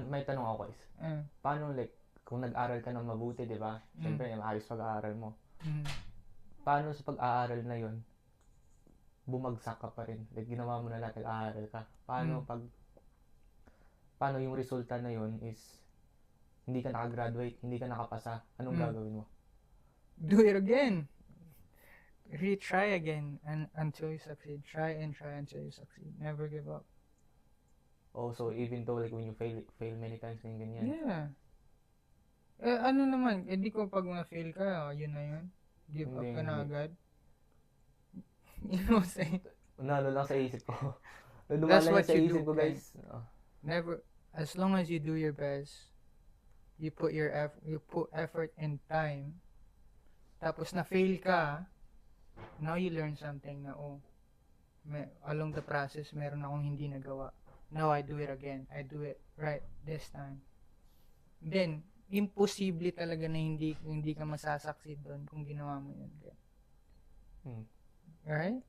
may tanong ako guys. Paano like, kung nag-aral ka ng mabuti, di ba? Siyempre, maayos pag-aaral mo. Paano sa pag-aaral na yon bumagsak ka pa rin? Like, ginawa mo na lahat, nag-aaral ka. Paano yung resulta na yon is hindi ka nakagraduate, hindi ka nakapasa, anong gagawin mo? Do it again. Retry again until you succeed. Try and try until you succeed. Never give up. Oh, so even though like when you fail many times, ganyan. Yeah. Ano naman, di ko pag na-fail ka, yun na yun. Give up ka na agad. You know what I'm saying? Ano lang sa isip ko. That's what sa you isip do, ko, guys. Never, as long as you do your best, you put effort and time, tapos na-fail ka, now you learn something na, along the process, meron akong hindi nagawa. Now I do it again. I do it right this time. Then, imposible talaga na hindi ka masasucceed doon kung ginawa mo yun. Right?